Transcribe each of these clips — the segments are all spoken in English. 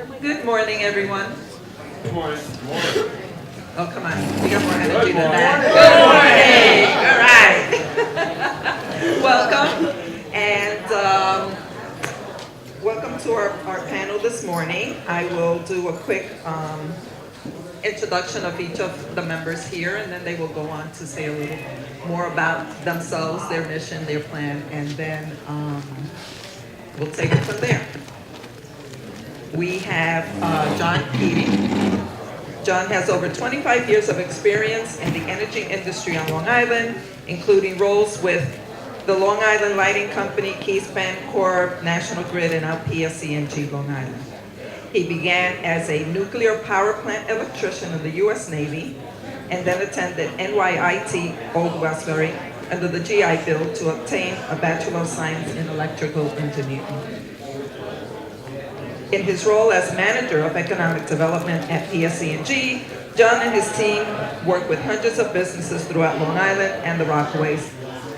Good morning, everyone. Good morning. Good morning. Oh, come on. We got more energy Good than morning. that. Good morning. All right. Welcome. And welcome to our panel this morning. I will do a quick introduction of each of the members here, and then they will go on to say a little more about themselves, their mission, their plan, and then we'll take it from there. We have John Keating. John has over 25 years of experience in the energy industry on Long Island, including roles with the Long Island Lighting Company, Keyspan Corp, National Grid, and now PSE&G Long Island. He began as a nuclear power plant electrician in the U.S. Navy and then attended NYIT Old Westbury under the GI Bill to obtain a Bachelor of Science in Electrical Engineering. In his role as Manager of Economic Development at PSE&G, John and his team work with hundreds of businesses throughout Long Island and the Rockaways,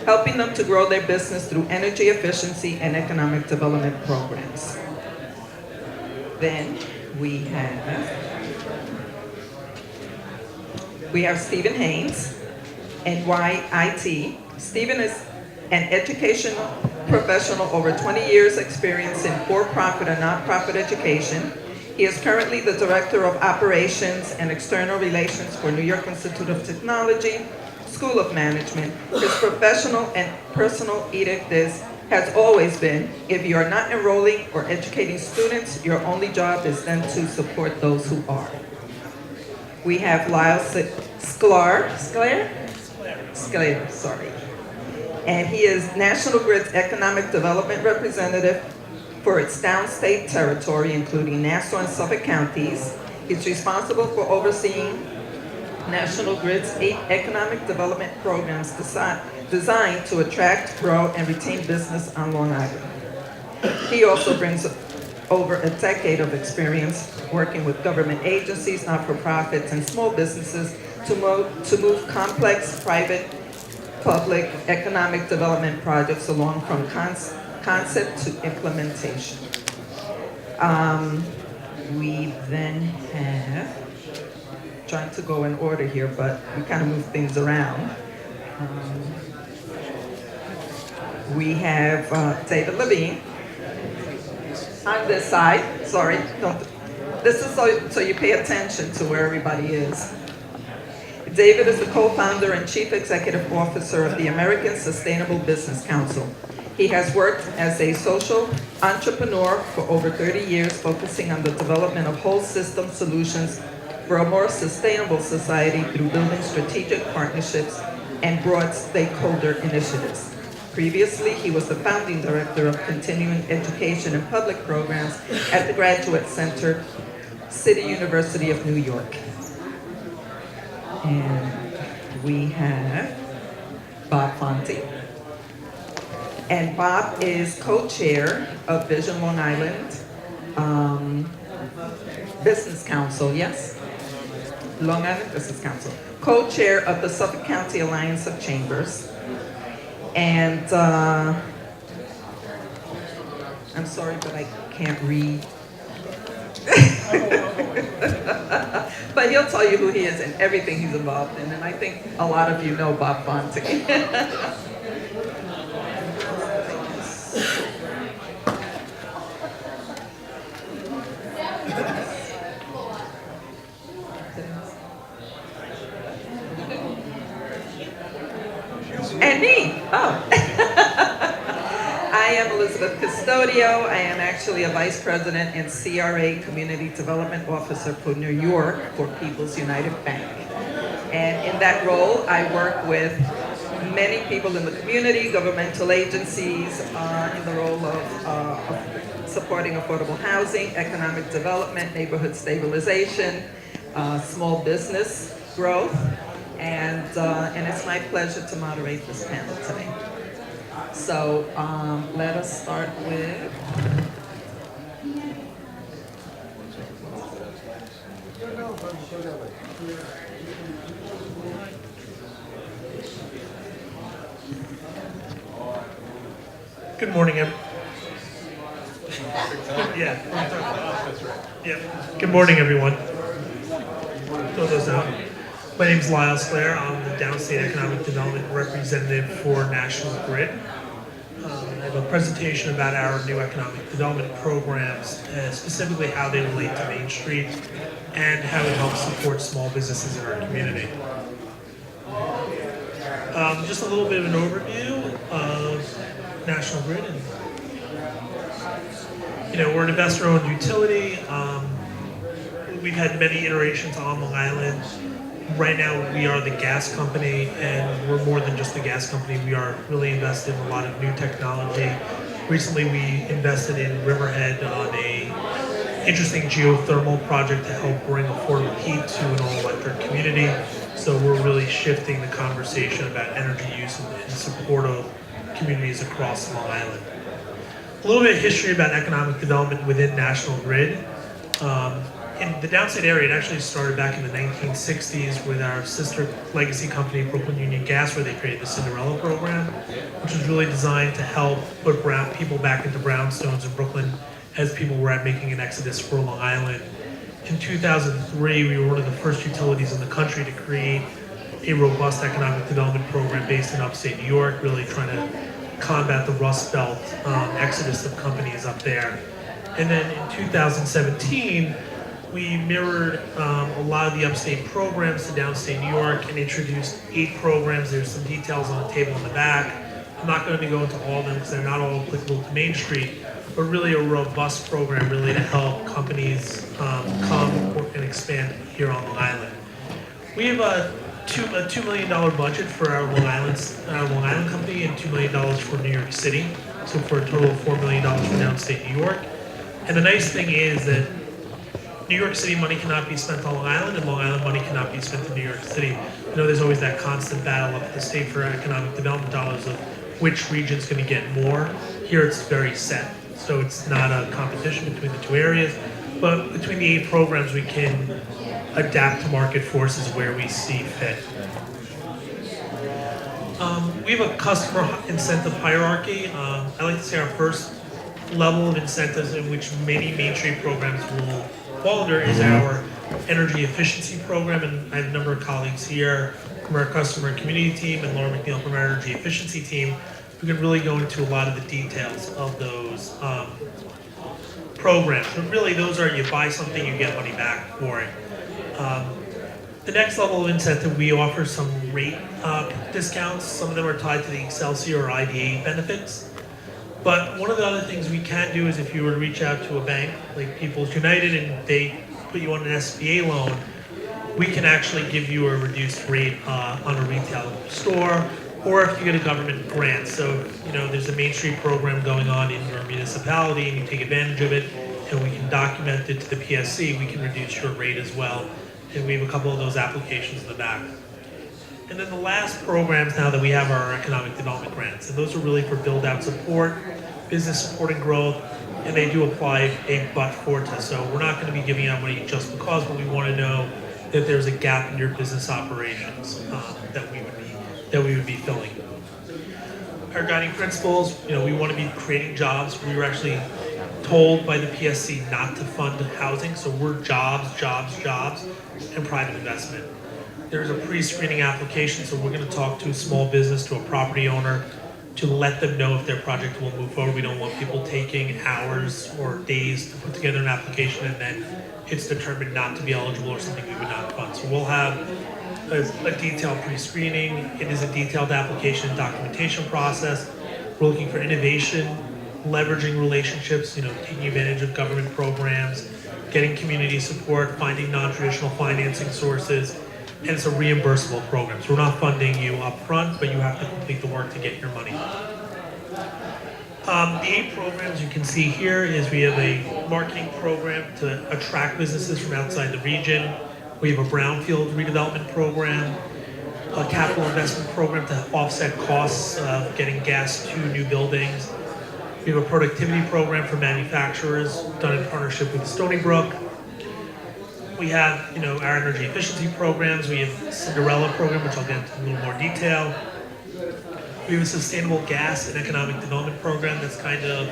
helping them to grow their business through energy efficiency and economic development programs. Then we have Stephen Haynes, NYIT. Stephen is an educational professional, over 20 years experience in for-profit and nonprofit education. He is currently the Director of Operations and External Relations for New York Institute of Technology, School of Management. His professional and personal edict has always been, if you are not enrolling or educating students, your only job is then to support those who are. We have Lyle Sclair, sorry. And he is National Grid's Economic Development Representative for its downstate territory, including Nassau and Suffolk counties. He's responsible for overseeing National Grid's 8 economic development programs designed to attract, grow, and retain business on Long Island. He also brings over a decade of experience working with government agencies, not-for-profits, and small businesses to move complex private-public economic development projects along from concept to implementation. We then have, trying to go in order here, but we kind of move things around. We have David Levine on this side. Sorry, this is so you pay attention to where everybody is. David is the co-founder and chief executive officer of the American Sustainable Business Council. He has worked as a social entrepreneur for over 30 years, focusing on the development of whole system solutions for a more sustainable society through building strategic partnerships and broad stakeholder initiatives. Previously, he was the founding director of continuing education and public programs at the Graduate Center, City University of New York. And we have Bob Fonte. And Bob is co-chair of Vision Long Island Business Council, yes? Long Island Business Council. Co-chair of the Suffolk County Alliance of Chambers. And I'm sorry, but I can't read. But he'll tell you who he is and everything he's involved in. And I think a lot of you know Bob Fonte. And me. Oh. I am Elizabeth Custodio. I am actually a vice president and CRA Community Development Officer for New York for People's United Bank. And in that role, I work with many people in the community, governmental agencies, in the role of supporting affordable housing, economic development, neighborhood stabilization, small business growth. And it's my pleasure to moderate this panel today. So let us start with Good morning, Yeah. Yeah. Good morning, everyone. Throw those out. My name's Lyle Slair. I'm the Downstate Economic Development Representative for National Grid. I have a presentation about our new economic development programs, specifically how they relate to Main Street and how it helps support small businesses in our community. Just a little bit of an overview of National Grid. We're an investor-owned utility. We've had many iterations on Long Island. Right now, we are the gas company, and we're more than just a gas company. We are really invested in a lot of new technology. Recently, we invested in Riverhead on a interesting geothermal project to help bring affordable heat to an all-electric community. So we're really shifting the conversation about energy use in support of communities across Long Island. A little bit of history about economic development within National Grid. In the downstate area, it actually started back in the 1960s with our sister legacy company, Brooklyn Union Gas, where they created the Cinderella program, which was really designed to help put people back into brownstones in Brooklyn as people were making an exodus for Long Island. In 2003, we were one of the first utilities in the country to create a robust economic development program based in upstate New York, really trying to combat the Rust Belt exodus of companies up there. And then in 2017, we mirrored a lot of the upstate programs to downstate New York and introduced 8 programs. There's some details on the table in the back. I'm not going to go into all of them because they're not all applicable to Main Street, but really a robust program really to help companies come and expand here on Long Island. We have a $2 million budget for our Long Island company and $2 million for New York City, so for a total of $4 million for downstate New York. And the nice thing is that New York City money cannot be spent on Long Island, and Long Island money cannot be spent in New York City. There's always that constant battle of the state for economic development dollars of which region's going to get more. Here it's very set, so it's not a competition between the two areas. But between the 8 programs, we can adapt to market forces where we see fit. We have a customer incentive hierarchy. I like to say our first level of incentives in which many Main Street programs will fall under is our energy efficiency program, and I have a number of colleagues here from our customer and community team and Laura McNeil from our energy efficiency team who can really go into a lot of the details of those programs. But really, those are you buy something, you get money back for it. The next level of incentive, we offer some rate discounts. Some of them are tied to the Excelsior or IDA benefits. But one of the other things we can do is if you were to reach out to a bank like People's United and they put you on an SBA loan, we can actually give you a reduced rate on a retail store, or if you get a government grant. So, there's a Main Street program going on in your municipality and you take advantage of it and we can document it to the PSC, we can reduce your rate as well. And we have a couple of those applications in the back. And then the last programs now that we have are our economic development grants. And those are really for build-out support, business support and growth, and they do apply a but-for test. So we're not going to be giving out money just because, but we want to know that there's a gap in your business operations that we would be filling. Our guiding principles, we want to be creating jobs. We were actually told by the PSC not to fund housing, so we're jobs, jobs, jobs, and private investment. There's a pre-screening application, so we're going to talk to a small business, to a property owner, to let them know if their project will move forward. We don't want people taking hours or days to put together an application and then it's determined not to be eligible or something we would not fund. So we'll have a detailed pre-screening. It is a detailed application and documentation process. We're looking for innovation, leveraging relationships, taking advantage of government programs, getting community support, finding non-traditional financing sources, and it's a reimbursable program. So we're not funding you up front, but you have to complete the work to get your money. The 8 programs you can see here is we have a marketing program to attract businesses from outside the region. We have a brownfield redevelopment program, a capital investment program to offset costs of getting gas to new buildings. We have a productivity program for manufacturers done in partnership with Stony Brook. We have, our energy efficiency programs. We have a Cinderella program, which I'll get into in a little more detail. We have a sustainable gas and economic development program that's kind of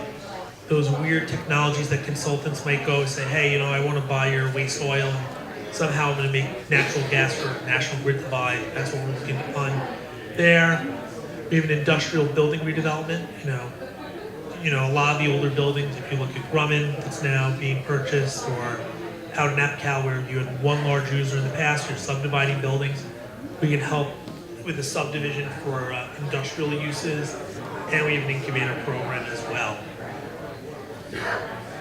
those weird technologies that consultants might go say, hey, you know, I want to buy your waste oil, and somehow I'm going to make natural gas for National Grid to buy. That's what we're looking to fund there. We have an industrial building redevelopment. A lot of the older buildings, if you look at Grumman, that's now being purchased, or out in Epcal, where you had one large user in the past, you're subdividing buildings. We can help with the subdivision for industrial uses, and we have an incubator program as well.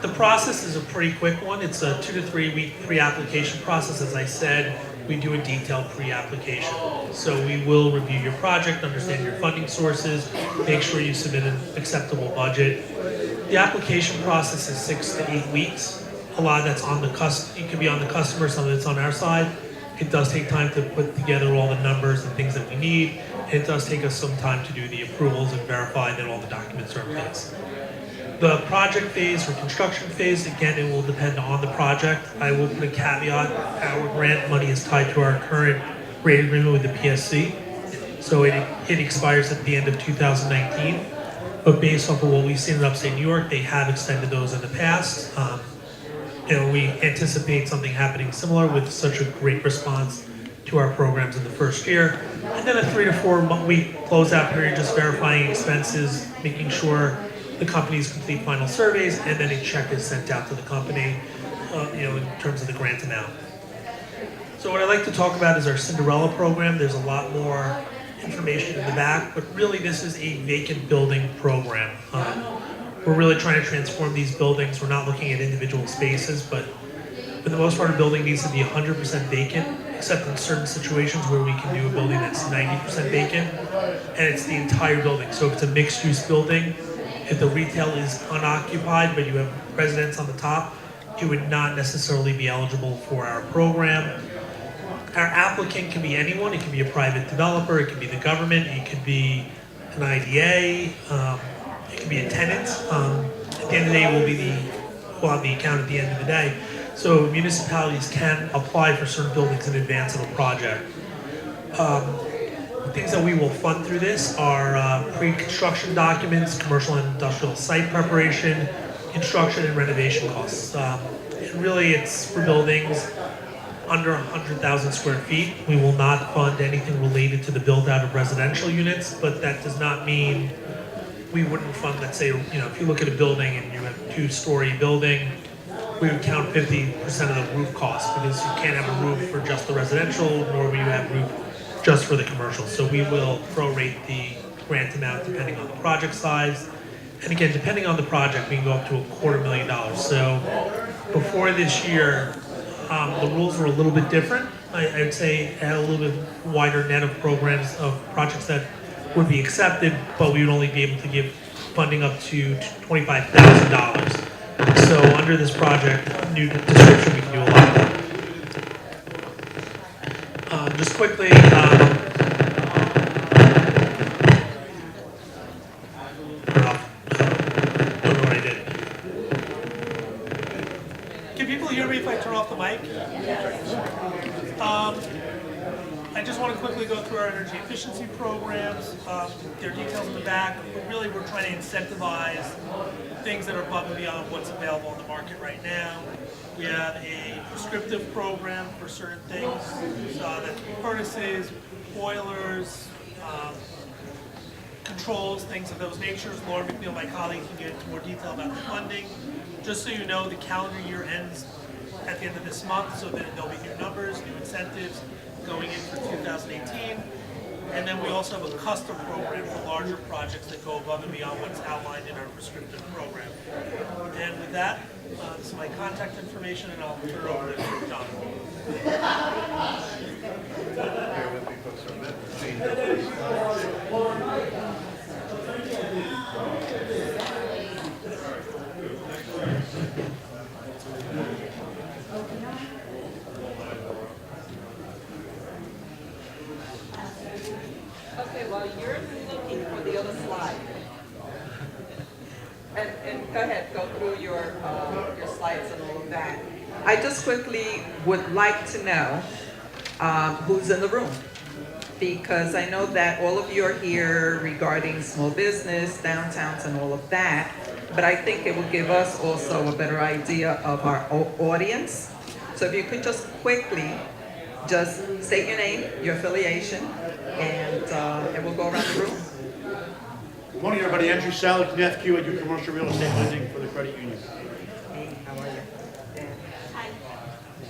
The process is a pretty quick one. It's a 2 to 3 week pre-application process. As I said, we do a detailed pre-application. So we will review your project, understand your funding sources, make sure you submit an acceptable budget. The application process is 6 to 8 weeks. A lot of that's on the customer. It can be on the customer, some of it's on our side. It does take time to put together all the numbers and things that we need. And it does take us some time to do the approvals and verify that all the documents are in place. The project phase or construction phase, again, it will depend on the project. I will put a caveat. Our grant money is tied to our current rate agreement with the PSC. So it expires at the end of 2019. But based off of what we've seen in upstate New York, they have extended those in the past. We anticipate something happening similar with such a great response to our programs in the first year. And then a 3 to 4 week closeout period, just verifying expenses, making sure the companies complete final surveys, and then a check is sent out to the company, in terms of the grant amount. So what I'd like to talk about is our Cinderella program. There's a lot more information in the back, but really this is a vacant building program. We're really trying to transform these buildings. We're not looking at individual spaces, but for the most part, a building needs to be 100% vacant, except in certain situations where we can do a building that's 90% vacant, and it's the entire building. So if it's a mixed-use building, if the retail is unoccupied, but you have residents on the top, it would not necessarily be eligible for our program. Our applicant can be anyone. It can be a private developer. It can be the government. It could be an IDA. It can be a tenant. At the end of the day, we'll have the account at the end of the day. So municipalities can apply for certain buildings in advance of a project. Things that we will fund through this are pre-construction documents, commercial and industrial site preparation, construction and renovation costs. And really, it's for buildings under 100,000 square feet. We will not fund anything related to the build-out of residential units, but that does not mean we wouldn't fund, let's say, if you look at a building and you have a 2-story building, we would count 50% of the roof cost, because you can't have a roof for just the residential, nor will you have roof just for the commercial. So we will prorate the grant amount depending on the project size. And again, depending on the project, we can go up to $250,000. So before this year, the rules were a little bit different. I would say it had a little bit wider net of programs, of projects that would be accepted, but we would only be able to give funding up to $25,000. So under this project, new description, we can do a lot more. Just quickly, turn off. Don't know what I did. Can people hear me if I turn off the mic? I just want to quickly go through our energy efficiency programs. There are details in the back, but really we're trying to incentivize things that are above and beyond what's available on the market right now. We have a prescriptive program for certain things, that furnaces, boilers, controls, things of those natures. Laura McNeil, my colleague, can get into more detail about the funding. Just so you know, the calendar year ends at the end of this month, so then there'll be new numbers, new incentives going in for 2018. And then we also have a custom program for larger projects that go above and beyond what's outlined in our prescriptive program. And with that, this is my contact information, and I'll turn it over to John. Okay, well, you're looking for the other slide. And go ahead, go through your slides and all of that. I just quickly would like to know who's in the room. Because I know that all of you are here regarding small business, downtowns, and all of that. but I think it will give us also a better idea of our audience. So if you could just quickly just state your name, your affiliation, and we'll go around the room. Good morning, everybody. Andrew Salad, FQ. I do commercial real estate lending for the credit union. Hey, how are you?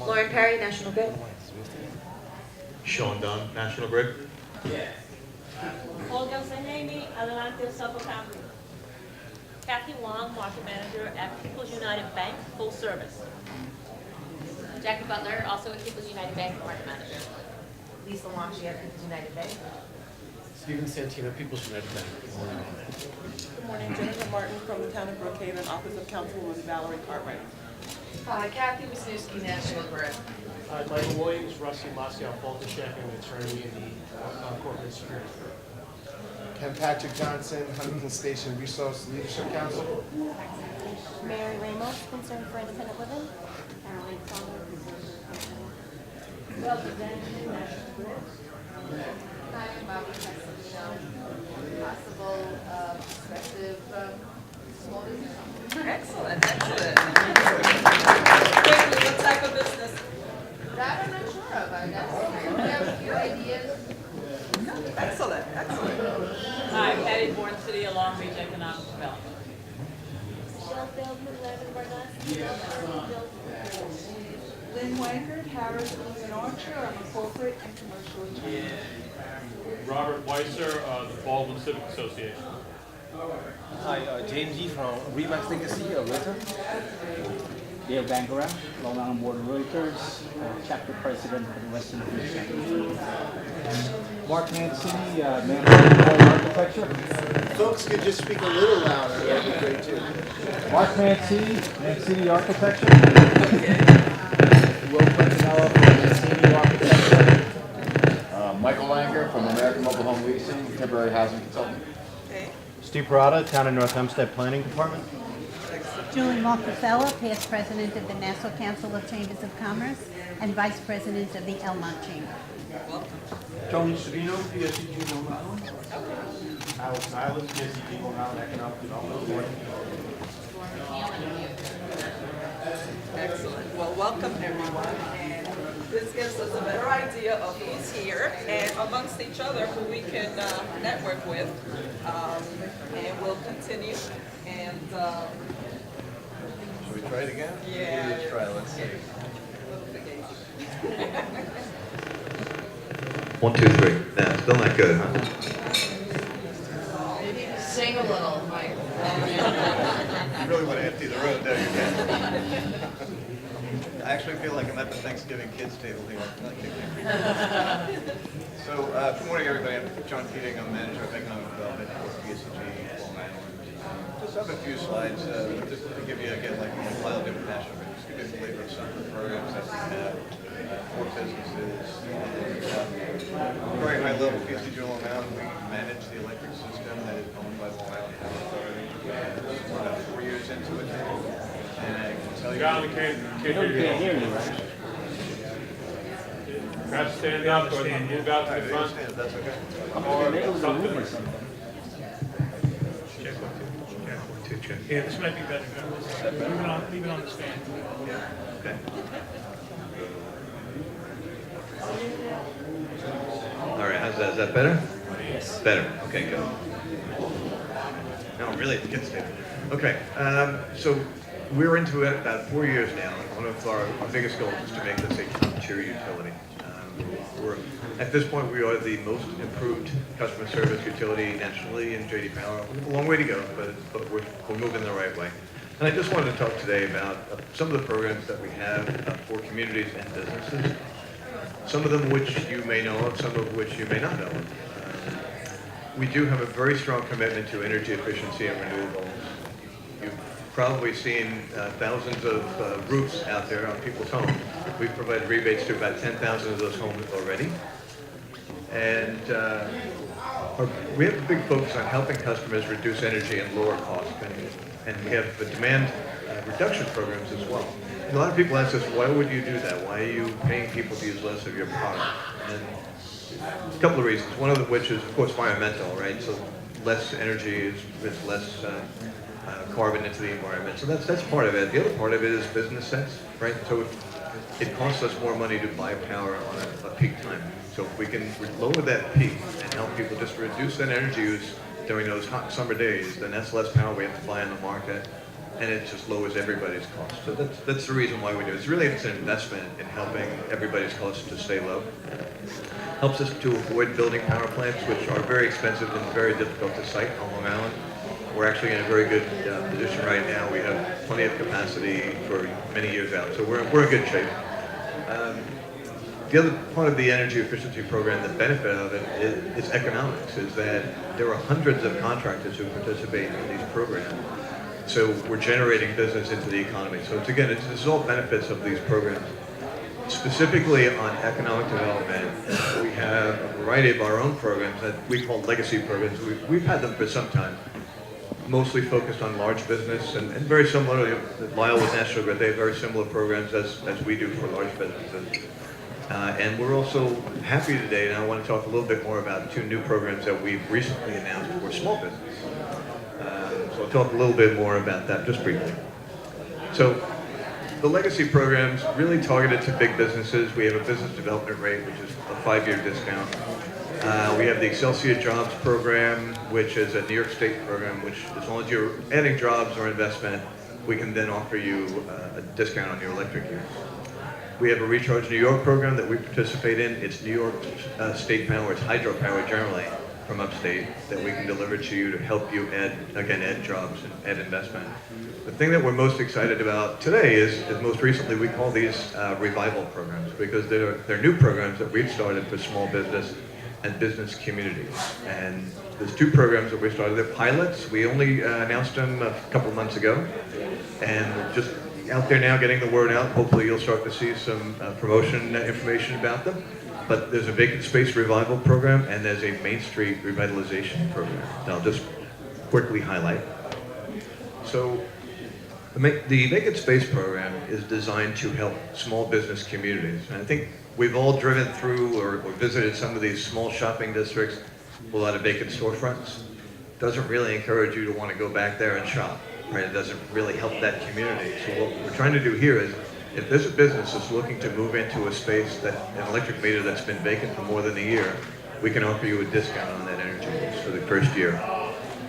Lauren Perry, National Grid. Sean Dunn, National Grid. Olga Sanemi, Adelante Suffolk County. Kathy Wong, Market Manager at People's United Bank, full service. Jackie Butler, also with People's United Bank, Market Manager. Lisa Longshi at People's United Bank. Stephen Santino, People's United Bank. Good morning, Jennifer Martin from the town of Brookhaven, Office of Councilwoman Valerie Cartwright. Hi, Kathy Wisniewski, National Grid. Hi, Michael Williams, Rusty Masial, Faltercheck, and attorney in the corporate security firm. Ken Patrick Johnson, Huntington Station Resource Leadership Council. Mary Ramos, Concern for Independent Living. Caroline Palmer, Hi, I'm Bobby Castellino, possible prospective small business. Excellent, excellent. Quickly, what type of business? That I'm not sure of. I have a few ideas. Excellent, excellent. Hi, Patty Bourne City, Long Beach Economic Development. Michelle Feldman, Levin Barnes, Lynn Wankert, Harris, and Archer. I'm a corporate and commercial attorney. Robert Weiser, the Baldwin Civic Association. Hi, James E. from Remax Legacy, Realtor. Dale Bangura, Long Island Board of Realtors, Chapter President of the Western Region. Mark Mancini, Manager of Architecture. Folks could just speak a little louder. That'd be great too. Mark Mancini, Mancini Architecture. Will Quintanilla from Mancini Architecture. Michael Langer from American Mobile Home Leasing, temporary housing consultant. Okay, Steve Parada, Town of North Hempstead Planning Department. Julie Marcafella, past president of the Nassau Council of Chambers of Commerce and vice president of the Elmont Chamber. Tony Savino, PSEG Long Island. Alex Nyland, PSEG Long Island Economic Development Board. excellent. Well, welcome everyone. And this gives us a better idea of who's here and amongst each other who we can network with. And we'll continue. And Should we try it again? Yeah. Let's try. Let's see. 1, 2, 3. Nah, still not good, huh? Sing a little, Mike. You really want to empty the room, don't you, Ken? I actually feel like I'm at the Thanksgiving kids table here. So, good morning, everybody. I'm John Keating. I'm manager of economic development for PSEG Long Island. Just have a few slides just to give you, again, like a lot of different national groups. Just give you a flavor of some of the programs that we have for businesses. Very high level, PSEG Long Island, we manage the electric system that is owned by Long Island Power Authority. We're about 4 years into it now. And I can tell you. John, we can't hear you. right? Perhaps stand up or move out to the front. That's okay. Maybe it was a room or something. Check 1, 2, check. Yeah, this might be better. Leave it on the stand. Okay. All right, how's that? Is that better? Yes. Better. Okay, good. No, really, it gets there. Okay, so we're into it about 4 years now. One of our biggest goals is to make this a top-tier utility. At this point, we are the most improved customer service utility nationally in J.D. Power. We have a long way to go, but we're moving the right way. And I just wanted to talk today about some of the programs that we have for communities and businesses. Some of them which you may know of, some of which you may not know of. We do have a very strong commitment to energy efficiency and renewables. You've probably seen thousands of roofs out there on people's homes. We've provided rebates to about 10,000 of those homes already. And we have a big focus on helping customers reduce energy and lower costs. And we have demand reduction programs as well. And a lot of people ask us, why would you do that? Why are you paying people to use less of your product? And a couple of reasons. One of which is, of course, environmental, right? So less energy is less carbon into the environment. So that's part of it. The other part of it is business sense, right? So it costs us more money to buy power on a peak time. So if we can lower that peak and help people just reduce that energy use during those hot summer days, then that's less power we have to buy on the market, and it just lowers everybody's costs. So that's the reason why we do it. It's really an investment in helping everybody's costs to stay low. Helps us to avoid building power plants, which are very expensive and very difficult to site on Long Island. We're actually in a very good position right now. We have plenty of capacity for many years out, so we're in good shape. The other part of the energy efficiency program, the benefit of it is economics, is that there are hundreds of contractors who participate in these programs. So we're generating business into the economy. So it's this is all benefits of these programs. Specifically on economic development, we have a variety of our own programs that we call legacy programs. We've had them for some time, mostly focused on large business and very similar. Lyle with National Grid, they have very similar programs as we do for large businesses. And we're also happy today, and I want to talk a little bit more about 2 new programs that we've recently announced for small business. So I'll talk a little bit more about that just briefly. So the legacy programs really targeted to big businesses. We have a business development rate, which is a 5-year discount. We have the Excelsior Jobs program, which is a New York State program, which as long as you're adding jobs or investment, we can then offer you a discount on your electric use. We have a Recharge New York program that we participate in. It's New York State Power, it's hydropower generally from upstate that we can deliver to you to help you add jobs and add investment. The thing that we're most excited about today is most recently we call these revival programs, because they're new programs that we've started for small business and business communities. And there's 2 programs that we started. They're pilots. We only announced them a couple of months ago, and we're just out there now getting the word out. Hopefully you'll start to see some promotion information about them. But there's a vacant space revival program, and there's a Main Street revitalization program that I'll just quickly highlight. So the vacant space program is designed to help small business communities. And I think we've all driven through or visited some of these small shopping districts with a lot of vacant storefronts. Doesn't really encourage you to want to go back there and shop, right? It doesn't really help that community. So what we're trying to do here is, if there's a business that's looking to move into a space an electric meter that's been vacant for more than a year, we can offer you a discount on that energy use for the first year.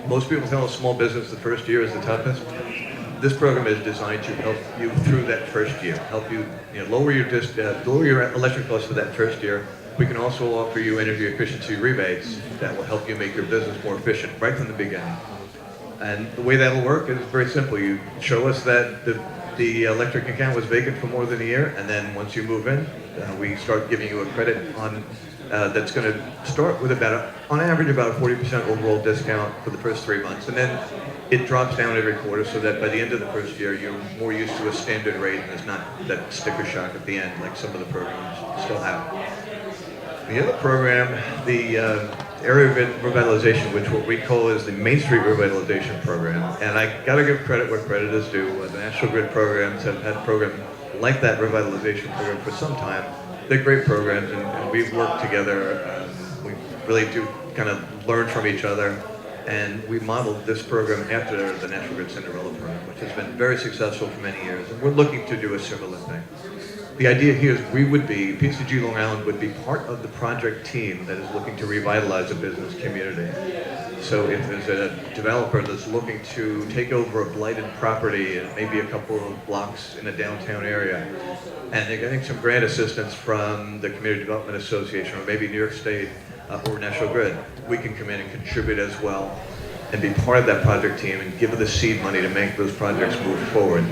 Most people tell a small business the first year is the toughest. This program is designed to help you through that first year, help you, lower your electric costs for that first year. We can also offer you energy efficiency rebates that will help you make your business more efficient right from the beginning. And the way that'll work is very simple. You show us that the electric account was vacant for more than a year, and then once you move in, we start giving you a credit on that's going to start with on average about a 40% overall discount for the first 3 months, and then it drops down every quarter so that by the end of the first year you're more used to a standard rate and there's not that sticker shock at the end like some of the programs still have. The other program, the area revitalization, which what we call is the Main Street revitalization program, and I got to give credit where credit is due. The National Grid programs have had programs like that revitalization program for some time. They're great programs, and we've worked together. We really do kind of learn from each other, and we modeled this program after the National Grid Cinderella program, which has been very successful for many years, and we're looking to do a similar thing. The idea here is PSEG Long Island would be part of the project team that is looking to revitalize a business community. So if there's a developer that's looking to take over a blighted property and maybe a couple of blocks in a downtown area, and they're getting some grant assistance from the Community Development Association or maybe New York State or National Grid, we can come in and contribute as well and be part of that project team and give the seed money to make those projects move forward.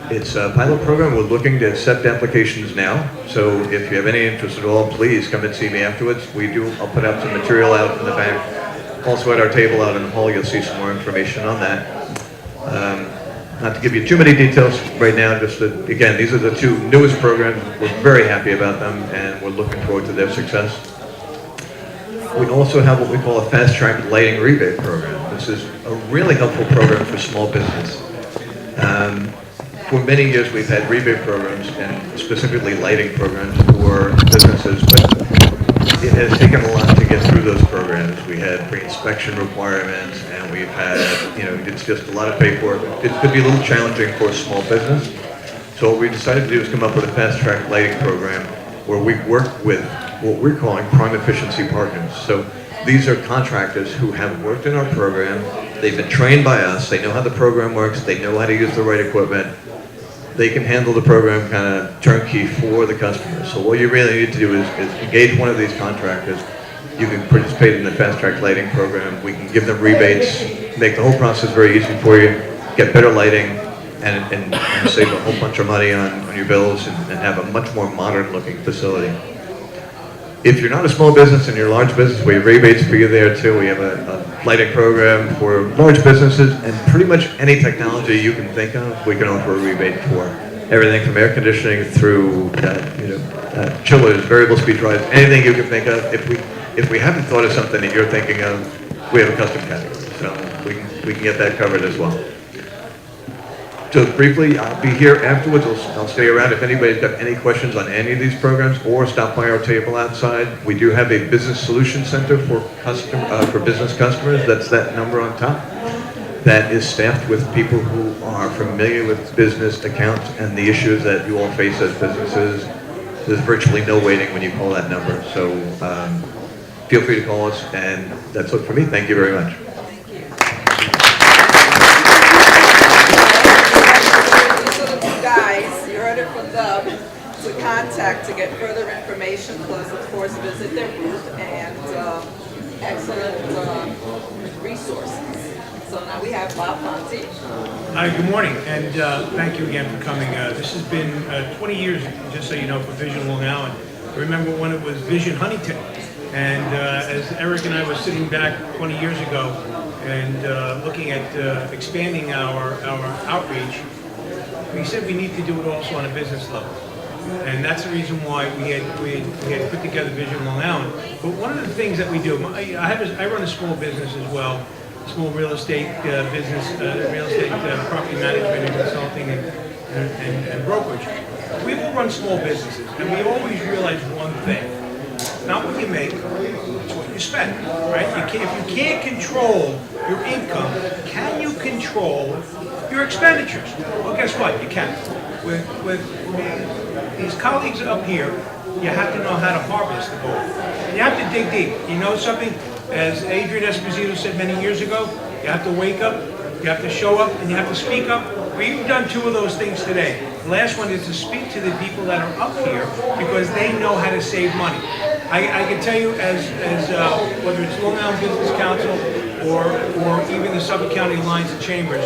It's a pilot program. We're looking to accept applications now. So if you have any interest at all, please come and see me afterwards. I'll put out some material out in the back. Also at our table out in the hall, you'll see some more information on that. Not to give you too many details right now, just that, again, these are the 2 newest programs. We're very happy about them and we're looking forward to their success. We also have what we call a fast track lighting rebate program. This is a really helpful program for small business. For many years we've had rebate programs and specifically lighting programs for businesses, but it has taken a lot to get through those programs. We had pre-inspection requirements, and we've had, it's just a lot of paperwork. It could be a little challenging for a small business. So what we decided to do is come up with a fast-track lighting program where we work with what we're calling prime efficiency partners. So these are contractors who have worked in our program. They've been trained by us. They know how the program works. They know how to use the right equipment. They can handle the program kind of turnkey for the customer. So what you really need to do is engage one of these contractors. You can participate in the fast track lighting program. We can give them rebates, make the whole process very easy for you, get better lighting, and save a whole bunch of money on your bills and have a much more modern looking facility. If you're not a small business and you're a large business, we have rebates for you there too. We have a lighting program for large businesses, and pretty much any technology you can think of, we can offer a rebate for. Everything from air conditioning through chillers, variable speed drives, anything you can think of. If we haven't thought of something that you're thinking of, we have a custom category, so we can get that covered as well. So briefly, I'll be here afterwards. I'll stay around if anybody's got any questions on any of these programs, or stop by our table outside. We do have a business solution center for business customers. That's that number on top. That is staffed with people who are familiar with business accounts and the issues that you all face as businesses. There's virtually no waiting when you call that number. So feel free to call us, and that's it for me. Thank you very much. Guys, you heard it from them, to contact to get further information, plus of course visit their booth, and excellent resources. So now we have Bob Fonte. Hi, good morning, and thank you again for coming. This has been 20 years, just so you know, for Vision Long Island. I remember when it was Vision Huntington, and as Eric and I were sitting back 20 years ago and looking at expanding our outreach, we said we need to do it also on a business level. And that's the reason why we had put together Vision Long Island. But one of the things that we do, I run a small business as well, small real estate business, real estate property management and consulting and brokerage. We will run small businesses, and we always realize one thing. It's not what you make, it's what you spend, right? If you can't control your income, can you control your expenditures? Well, guess what? You can. With these colleagues up here, you have to know how to harvest the gold. And you have to dig deep. You know something? As Adrian Esposito said many years ago, you have to wake up, you have to show up, and you have to speak up. We've done two of those things today. The last one is to speak to the people that are up here because they know how to save money. I can tell you, as whether it's Long Island Business Council or even the Suffolk County Alliance of Chambers,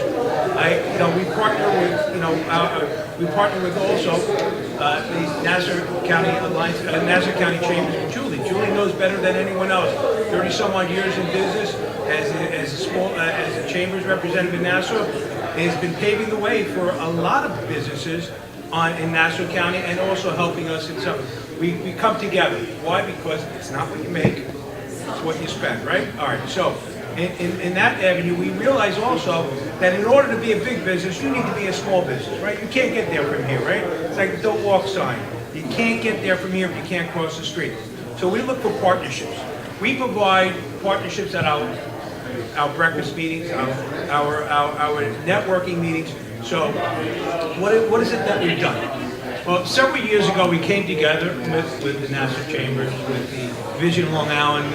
we partner with also the Nassau County Alliance, Nassau County Chambers with Julie. Julie knows better than anyone else. 30 some odd years in business as a Chambers representative in Nassau, has been paving the way for a lot of businesses in Nassau County, and also helping us in some. We come together. Why? Because it's not what you make, it's what you spend, right? All right, so in that avenue, we realize also that in order to be a big business, you need to be a small business, right? You can't get there from here, right? It's like the don't walk sign. You can't get there from here if you can't cross the street. So we look for partnerships. We provide partnerships at our breakfast meetings, our networking meetings. So what is it that we've done? Well, several years ago, we came together with the Nassau Chambers, with the Vision Long Island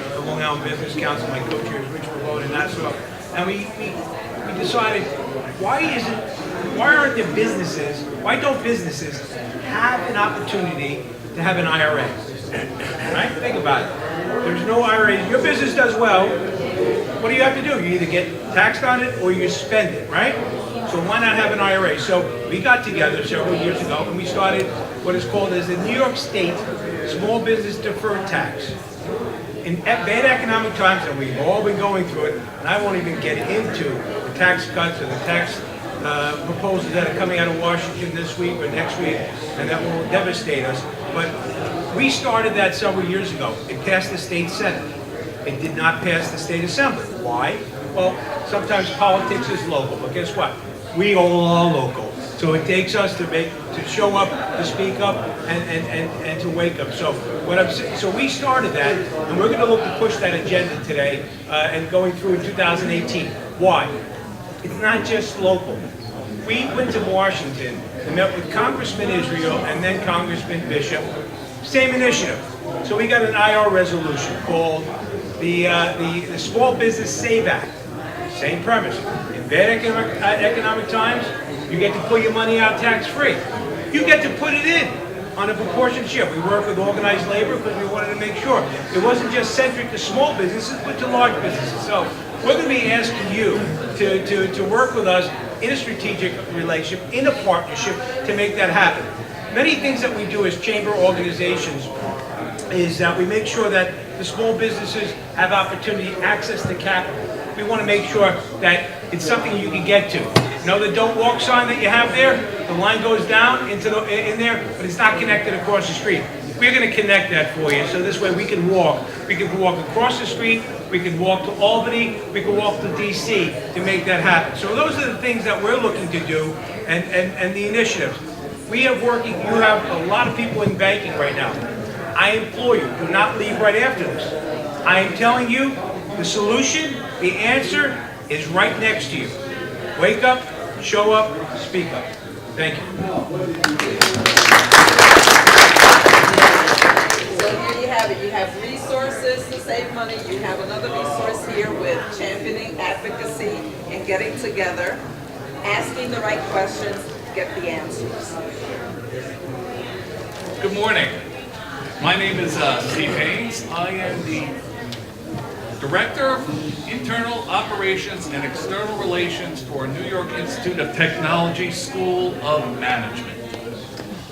Business Council, my co-chair is Rich Verlode in Nassau, and we decided, why don't businesses have an opportunity to have an IRA? Right? Think about it. There's no IRA. Your business does well. What do you have to do? You either get taxed on it or you spend it, right? So why not have an IRA? So we got together several years ago and we started what is called as the New York State Small Business Deferred Tax. In bad economic times, and we've all been going through it, and I won't even get into the tax cuts or the tax proposals that are coming out of Washington this week or next week, and that will devastate us. But we started that several years ago. It passed the state Senate. It did not pass the state assembly. Why? Well, sometimes politics is local, but guess what? We all are local. So it takes us to show up, to speak up, and to wake up. So so we started that, and we're going to look to push that agenda today and going through in 2018. Why? It's not just local. We went to Washington and met with Congressman Israel and then Congressman Bishop. Same initiative. So we got an IR resolution called the Small Business Save Act. Same premise. In bad economic times, you get to pull your money out tax-free. You get to put it in on a proportionate share. We work with organized labor because we wanted to make sure it wasn't just centric to small businesses, but to large businesses. So we're going to be asking you to work with us in a strategic relationship, in a partnership, to make that happen. Many things that we do as chamber organizations is that we make sure that the small businesses have opportunity, access to capital. We want to make sure that it's something you can get to. You know the don't walk sign that you have there? The line goes down in there, but it's not connected across the street. We're going to connect that for you, so this way we can walk. We can walk across the street, we can walk to Albany, we can walk to DC to make that happen. So those are the things that we're looking to do, and the initiatives. We have you have a lot of people in banking right now. I implore you, do not leave right after this. I am telling you, the solution, the answer is right next to you. Wake up, show up, speak up. Thank you. So here you have it. You have resources to save money. You have another resource here with championing advocacy and getting together, asking the right questions, get the answers. Good morning. My name is Steve Haynes. I am the Director of Internal Operations and External Relations for New York Institute of Technology School of Management.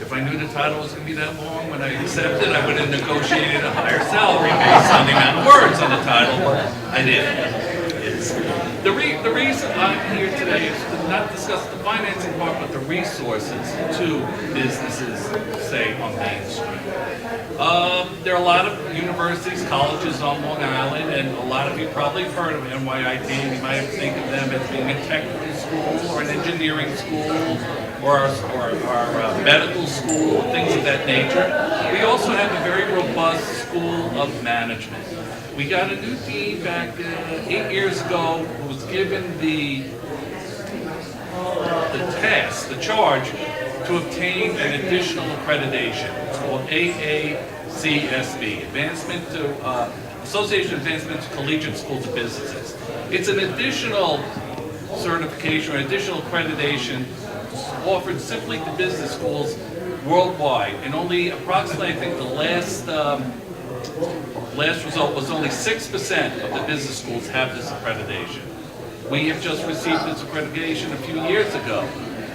If I knew the title was going to be that long when I accepted, I would have negotiated a higher salary based on the amount of words on the title. I didn't. The reason I'm here today is to not discuss the financing part, but the resources to businesses, say, on Main Street. There are a lot of universities, colleges on Long Island, and a lot of you probably have heard of NYIT. You might think of them as being a technical school or an engineering school or our medical school, things of that nature. We also have a very robust school of management. We got a new dean back 8 years ago who was given the task, the charge, to obtain an additional accreditation. It's called AACSB, Association of Advancement to Collegiate Schools of Businesses. It's an additional certification or additional accreditation offered simply to business schools worldwide, and only approximately, I think the last result was only 6% of the business schools have this accreditation. We have just received this accreditation a few years ago.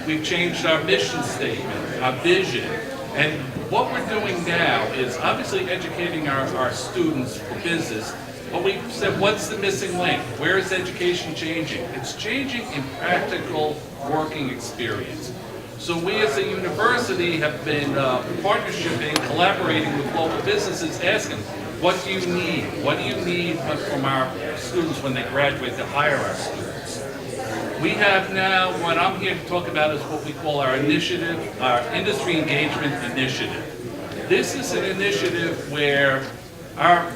We've changed our mission statement, our vision, and what we're doing now is obviously educating our students for business, but we said, what's the missing link? Where is education changing? It's changing in practical working experience. So we as a university have been partnershiping, collaborating with local businesses, asking, what do you need? What do you need from our students when they graduate to hire our students? We have now, what I'm here to talk about is what we call our initiative, our Industry Engagement Initiative. This is an initiative where our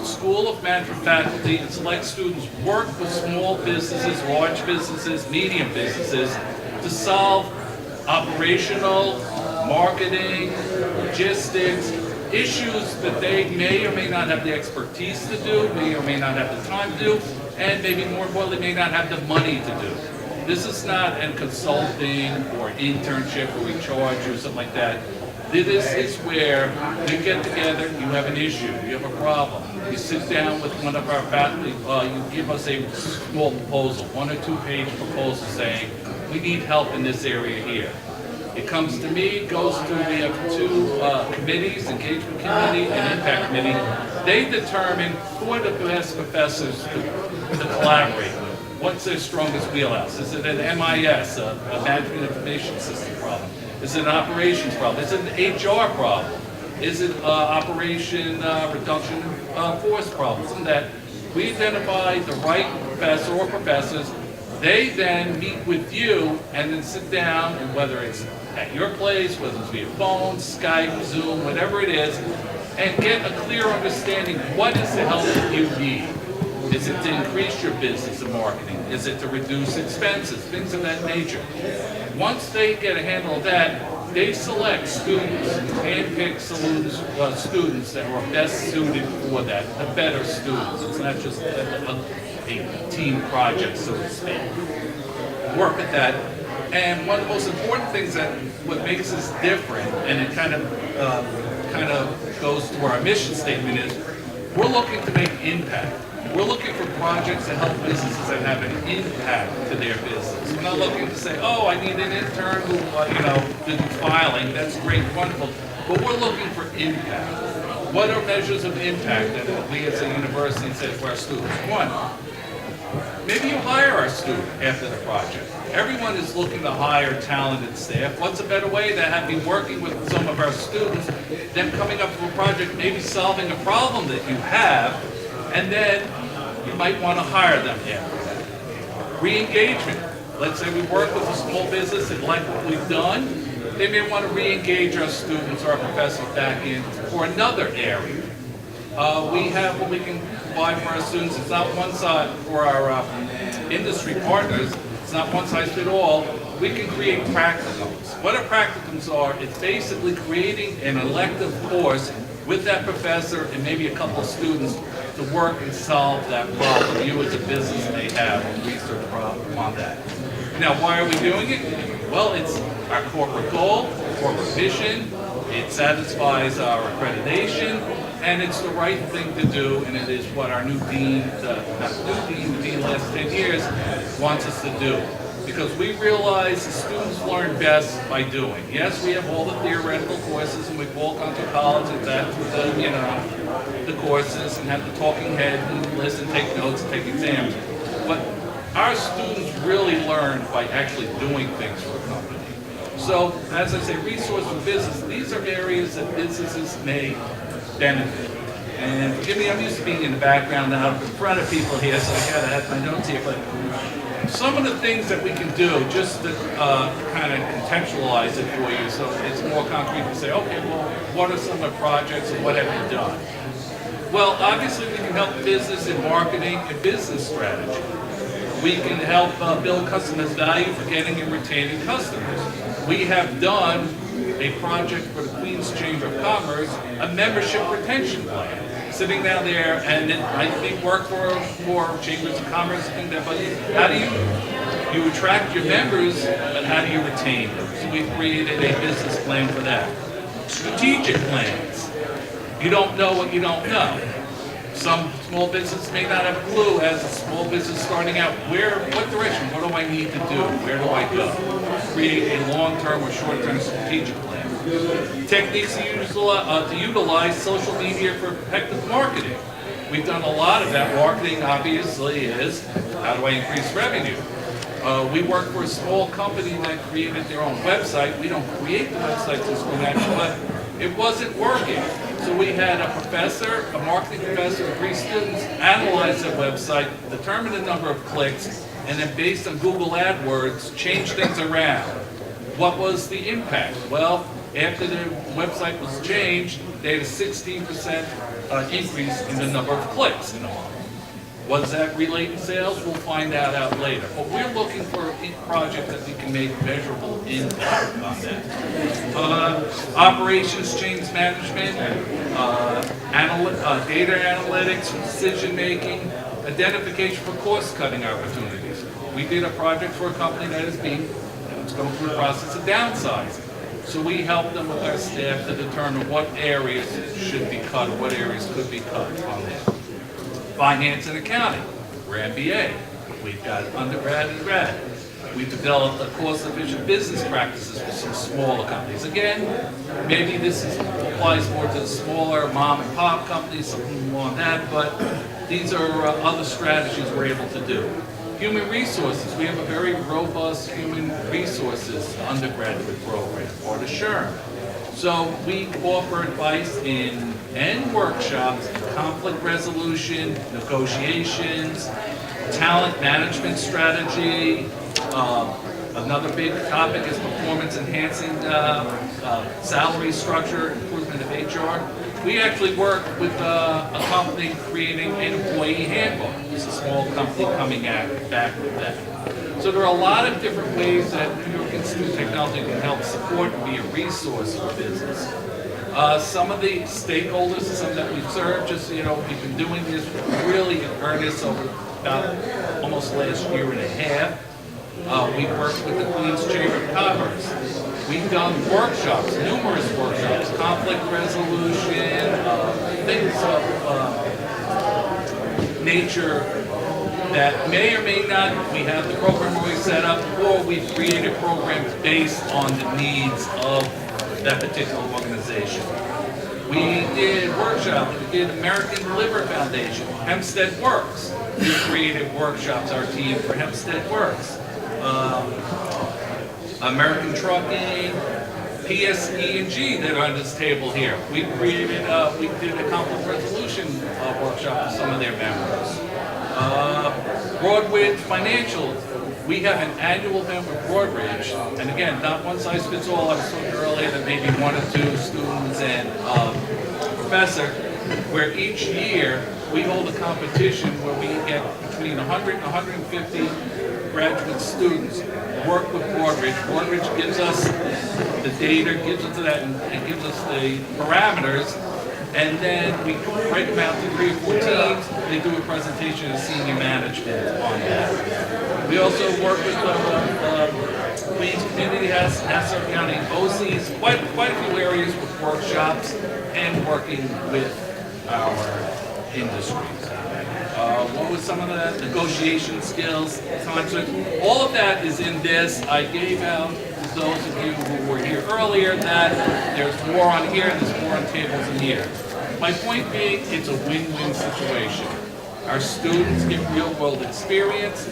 School of Management faculty and select students work with small businesses, large businesses, medium businesses to solve operational, marketing, logistics, issues that they may or may not have the expertise to do, may or may not have the time to do, and maybe more importantly, may not have the money to do. This is not a consulting or internship where we charge you or something like that. This is where you get together, you have an issue, you have a problem. You sit down with one of our faculty, you give us a small proposal, 1 or 2 page proposal saying, we need help in this area here. It comes to me, goes to, we have 2 committees, Engagement Committee and Impact Committee. They determine who are the best professors to collaborate with. What's their strongest wheelhouse? Is it an MIS, a Management Information System problem? Is it an operations problem? Is it an HR problem? Is it operation reduction force problems? And that we identify the right professor or professors. They then meet with you and then sit down, and whether it's at your place, whether it's via phone, Skype, Zoom, whatever it is, and get a clear understanding, what is the help that you need? Is it to increase your business and marketing? Is it to reduce expenses? Things of that nature. Once they get a handle of that, they select students, hand-pick students that are best suited for that, the better students. It's not just a team project, so to speak. Work at that. And one of the most important things that what makes us different, and it kind of goes to our mission statement, is we're looking to make impact. We're looking for projects that help businesses that have an impact to their business. We're not looking to say, oh, I need an intern who, did filing. That's great, wonderful. But we're looking for impact. What are measures of impact that we as a university say for our students? One, maybe you hire our student after the project. Everyone is looking to hire talented staff. What's a better way than having working with some of our students, them coming up with a project, maybe solving a problem that you have, and then you might want to hire them after that. Re-engagement. Let's say we work with a small business and like what we've done, they may want to re-engage our students or our professors back in for another area. We have what we can provide for our students. It's not one size for our industry partners. It's not one size fit all. We can create practicums. What our practicums are, it's basically creating an elective course with that professor and maybe a couple of students to work and solve that problem you as a business may have a research problem on that. Now, why are we doing it? Well, it's our corporate goal, corporate vision, it satisfies our accreditation, and it's the right thing to do, and it is what our new dean, the dean last 10 years, wants us to do. Because we realize the students learn best by doing. Yes, we have all the theoretical courses, and we've all gone to college and that the courses, and have the talking head, and listen, take notes, and take exams. But our students really learn by actually doing things for a company. So, as I say, resource for business, these are areas that businesses may benefit. And forgive me, I'm used to being in the background now, in front of people here, so I gotta have my notes here, but some of the things that we can do, just to kind of contextualize it for you, so it's more concrete to say, okay, well, what are some of the projects and what have you done? Well, obviously we can help business in marketing and business strategy. We can help build customers' value for getting and retaining customers. We have done a project for the Queens Chamber of Commerce, a membership retention plan. Sitting down there, and it, I think work for chambers of commerce, and that, but how do you attract your members, but how do you retain them? So we've created a business plan for that. Strategic plans. You don't know what you don't know. Some small business may not have a clue as a small business starting out, what direction, what do I need to do, where do I go? Create a long-term or short-term strategic plan. Techniques to utilize social media for effective marketing. We've done a lot of that. Marketing obviously is, how do I increase revenue? We work for a small company that created their own website. We don't create the website to scratch, but it wasn't working. So we had a professor, a marketing professor, 3 students, analyze the website, determine the number of clicks, and then based on Google AdWords, change things around. What was the impact? Well, after the website was changed, they had a 16% increase in the number of clicks in a month. Was that related to sales? We'll find out later. But we're looking for a project that we can make measurable impact on that. Operations change management, data analytics, decision making, identification for cost cutting opportunities. We did a project for a company that is it's going through the process of downsizing. So we help them with our staff to determine what areas should be cut, what areas could be cut on that. Finance and accounting, we're MBA. We've got undergrad and grad. We've developed a cost-efficient business practices for some smaller companies. Again, maybe this applies more to the smaller mom and pop companies, something more on that, but these are other strategies we're able to do. Human resources, we have a very robust human resources undergraduate program, or the SHRM. So we offer advice and workshops, conflict resolution, negotiations, talent management strategy. Another big topic is performance enhancing salary structure, improvement of HR. We actually work with a company creating an employee handbook. It's a small company coming back with that. So there are a lot of different ways that New York Institute of Technology can help support and be a resource for business. Some of the stakeholders, some that we've served, just so you know, we've been doing this really in earnest over about almost the last year and a half. We've worked with the Queens Chamber of Commerce. We've done workshops, numerous workshops, conflict resolution, things of nature that may or may not, we have the program already set up, or we've created programs based on the needs of that particular organization. We did workshops, we did American Liver Foundation, Hempstead Works. We created workshops, our team for Hempstead Works. American Trucking, PSE&G that are on this table here. We created, we did a conflict resolution workshop with some of their members. Broadridge Financial, we have an annual event with Broadridge, and again, not one size fits all. I was talking earlier that maybe 1 or 2 students and a professor, where each year we hold a competition where we get between 100 and 150 graduate students work with Broadridge. Broadridge gives us the data, gives us that, and gives us the parameters, and then we break them out to 3 or 4 teams. They do a presentation to senior management on that. We also work with Queens Community House, Nassau County OCs, quite a few areas with workshops and working with our industries. What was some of the negotiation skills? All of that is in this. I gave out to those of you who were here earlier that there's more on here and there's more on tables in here. My point being, it's a win-win situation. Our students get real-world experience.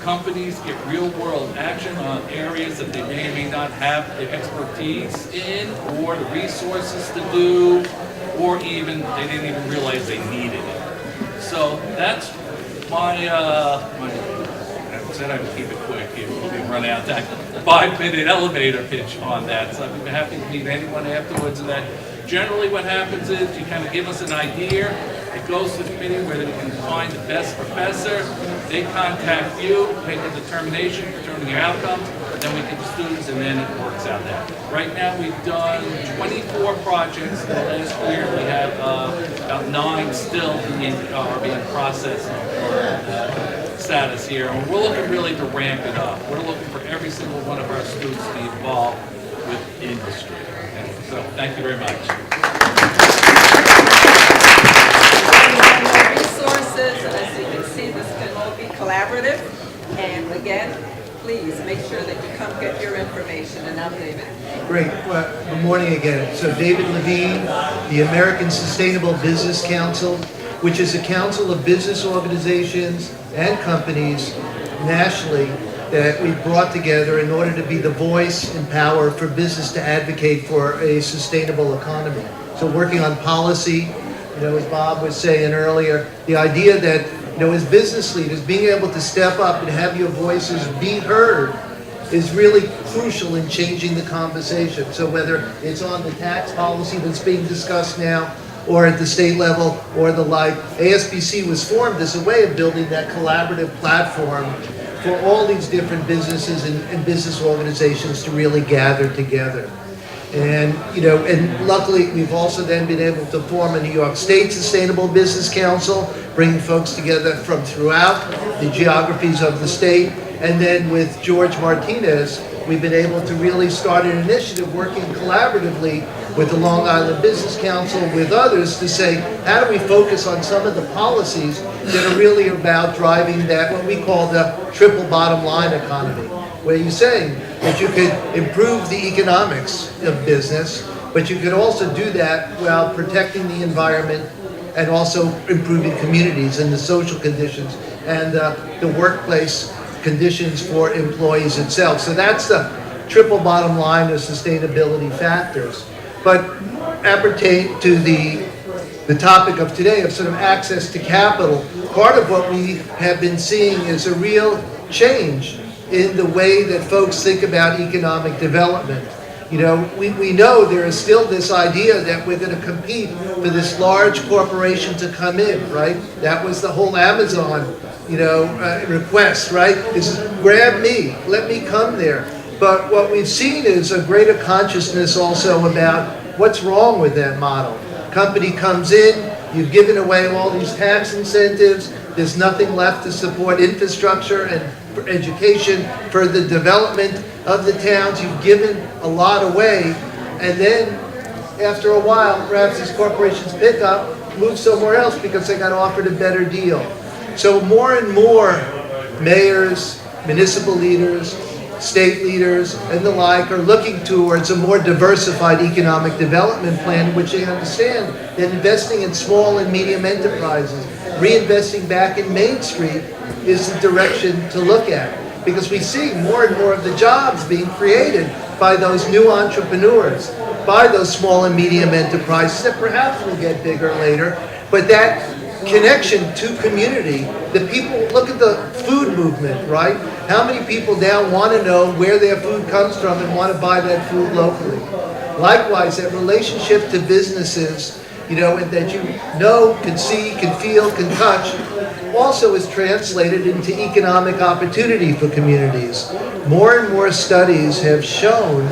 Companies get real-world action on areas that they may or may not have the expertise in, or the resources to do, or even they didn't even realize they needed it. So that's my I said I would keep it quick here. We'll be running out of time. 5-minute elevator pitch on that. So I'd be happy to meet anyone afterwards. And that generally what happens is you kind of give us an idea. It goes to the committee where they can find the best professor. They contact you, make a determination, determine your outcomes, then we get the students, and then it works out there. Right now, we've done 24 projects. In the last year, we have about 9 still being processed for status here. And we're looking really to ramp it up. We're looking for every single one of our students to be involved with industry. And so, thank you very much. Resources, as you can see, this can all be collaborative. And again, please make sure that you come get your information. And now, David. Great. Well, good morning again. So David Levine, the American Sustainable Business Council, which is a council of business organizations and companies nationally that we brought together in order to be the voice and power for business to advocate for a sustainable economy. So working on policy, as Bob was saying earlier, the idea that, as business leaders, being able to step up and have your voices be heard is really crucial in changing the conversation. So whether it's on the tax policy that's being discussed now, or at the state level, or the like, ASBC was formed as a way of building that collaborative platform for all these different businesses and business organizations to really gather together. And, and luckily we've also then been able to form a New York State Sustainable Business Council, bringing folks together from throughout the geographies of the state. And then with George Martinez, we've been able to really start an initiative working collaboratively with the Long Island Business Council, with others, to say, how do we focus on some of the policies that are really about driving that, what we call the triple bottom line economy, where you're saying that you could improve the economics of business, but you could also do that while protecting the environment and also improving communities and the social conditions and the workplace conditions for employees itself. So that's the triple bottom line of sustainability factors. But appertain to the the topic of today of sort of access to capital, part of what we have been seeing is a real change in the way that folks think about economic development. You know, we know there is still this idea that we're going to compete for this large corporation to come in, right? That was the whole Amazon, request, right? This is grab me, let me come there. But what we've seen is a greater consciousness also about what's wrong with that model. Company comes in, you've given away all these tax incentives, there's nothing left to support infrastructure and education for the development of the towns. You've given a lot away, and then after a while, perhaps these corporations pick up, move somewhere else because they got offered a better deal. So more and more mayors, municipal leaders, state leaders, and the like are looking towards a more diversified economic development plan in which they understand that investing in small and medium enterprises, reinvesting back in Main Street is the direction to look at. Because we see more and more of the jobs being created by those new entrepreneurs, by those small and medium enterprises that perhaps will get bigger later, but that connection to community, the people, look at the food movement, right? How many people now want to know where their food comes from and want to buy that food locally? Likewise, that relationship to businesses, and that can see, can feel, can touch, also is translated into economic opportunity for communities. More and more studies have shown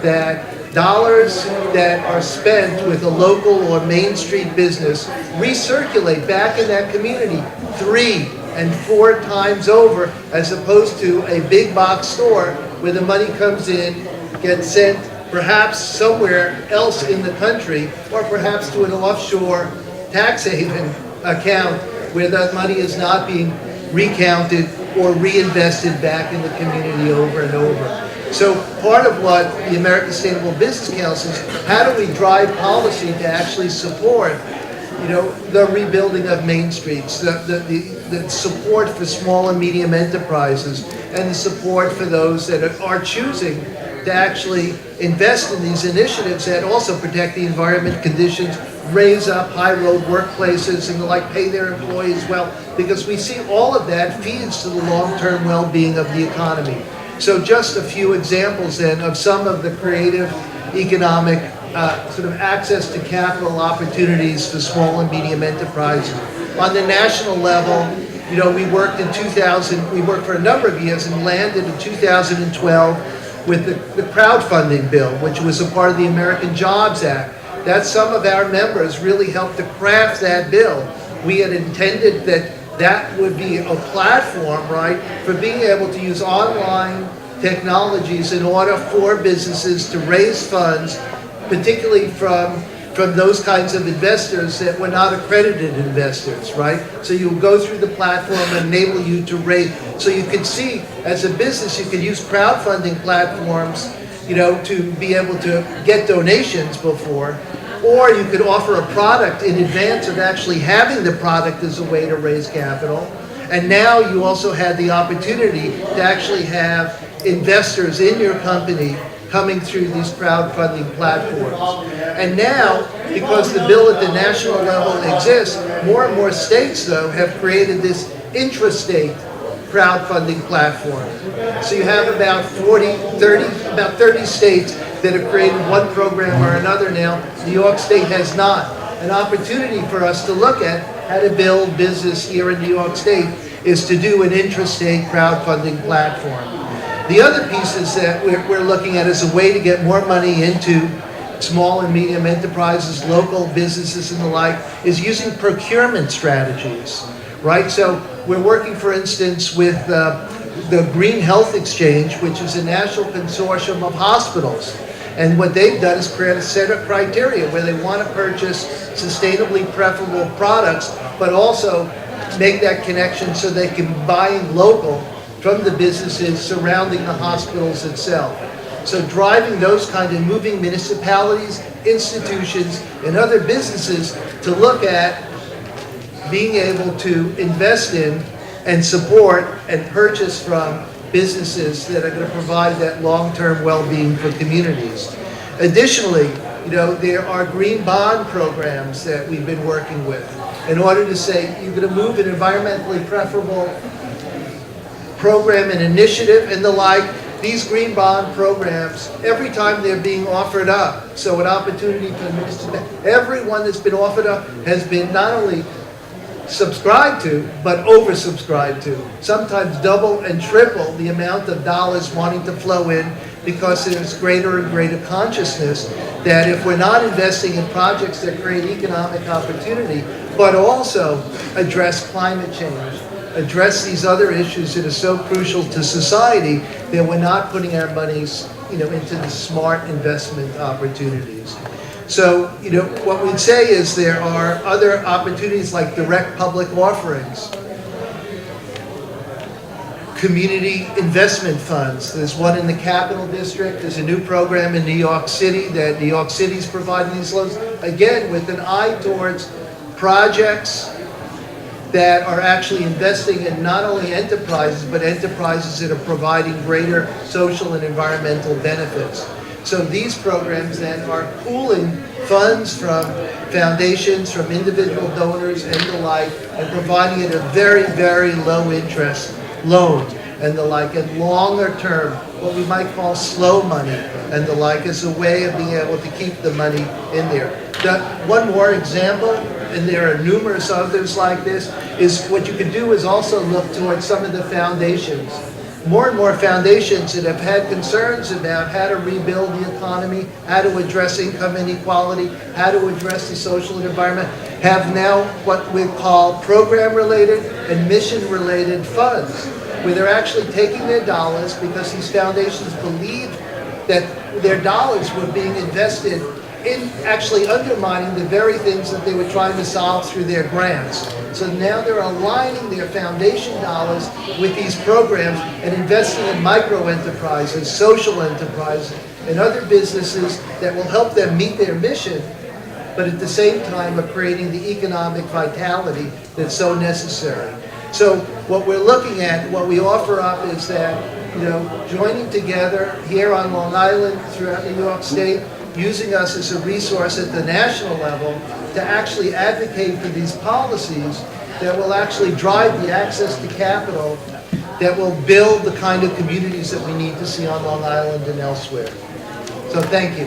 that dollars that are spent with a local or Main Street business recirculate back in that community 3 and 4 times over, as opposed to a big box store where the money comes in, gets sent perhaps somewhere else in the country, or perhaps to an offshore tax haven account where that money is not being recounted or reinvested back in the community over and over. So part of what the American Sustainable Business Council is, how do we drive policy to actually support, the rebuilding of Main Streets, the support for small and medium enterprises, and the support for those that are choosing to actually invest in these initiatives that also protect the environment, conditions, raise up high road workplaces and the like, pay their employees well, because we see all of that feeds to the long-term well-being of the economy. So just a few examples then of some of the creative economic sort of access to capital opportunities for small and medium enterprises. On the national level, we worked for a number of years and landed in 2012 with the crowdfunding bill, which was a part of the American Jobs Act. That some of our members really helped to craft that bill. We had intended that would be a platform, right, for being able to use online technologies in order for businesses to raise funds, particularly from those kinds of investors that were not accredited investors, right? So you would go through the platform and enable you to raise. So you could see, as a business, you could use crowdfunding platforms, to be able to get donations before, or you could offer a product in advance of actually having the product as a way to raise capital. And now you also had the opportunity to actually have investors in your company coming through these crowdfunding platforms. And now, because the bill at the national level exists, more and more states, though, have created this intrastate crowdfunding platform. So you have about 30 states that have created one program or another now. New York State has not. An opportunity for us to look at how to build business here in New York State is to do an intrastate crowdfunding platform. The other pieces that we're looking at as a way to get more money into small and medium enterprises, local businesses and the like, is using procurement strategies, right? So we're working, for instance, with the Green Health Exchange, which is a national consortium of hospitals. And what they've done is create a set of criteria where they want to purchase sustainably preferable products, but also make that connection so they can buy local from the businesses surrounding the hospitals itself. So driving those kind of moving municipalities, institutions, and other businesses to look at being able to invest in and support and purchase from businesses that are going to provide that long-term well-being for communities. Additionally, You know, there are green bond programs that we've been working with in order to say you're going to move an environmentally preferable program and initiative and the like. These green bond programs, every time they're being offered up, so an opportunity for the minister, everyone that's been offered up has been not only subscribed to, but oversubscribed to. Sometimes double and triple the amount of dollars wanting to flow in, because there's greater and greater consciousness that if we're not investing in projects that create economic opportunity, but also address climate change, address these other issues that are so crucial to society, that we're not putting our monies, into the smart investment opportunities. So, what we'd say is there are other opportunities like direct public offerings, community investment funds. There's one in the Capital District. There's a new program in New York City that New York City's providing these loans, again, with an eye towards projects that are actually investing in not only enterprises, but enterprises that are providing greater social and environmental benefits. So these programs then are pooling funds from foundations, from individual donors and the like, and providing it a very, very low interest loan and the like, and longer term, what we might call slow money and the like, as a way of being able to keep the money in there. One more example, and there are numerous others like this, is what you can do is also look towards some of the foundations. More and more foundations that have had concerns about how to rebuild the economy, how to address income inequality, how to address the social and environment, have now what we call program-related and mission-related funds, where they're actually taking their dollars, because these foundations believe that their dollars were being invested in actually undermining the very things that they were trying to solve through their grants. So now they're aligning their foundation dollars with these programs and investing in micro-enterprises, social enterprises, and other businesses that will help them meet their mission, but at the same time are creating the economic vitality that's so necessary. So what we're looking at, what we offer up is that, joining together here on Long Island, throughout New York State, using us as a resource at the national level to actually advocate for these policies that will actually drive the access to capital that will build the kind of communities that we need to see on Long Island and elsewhere. So thank you.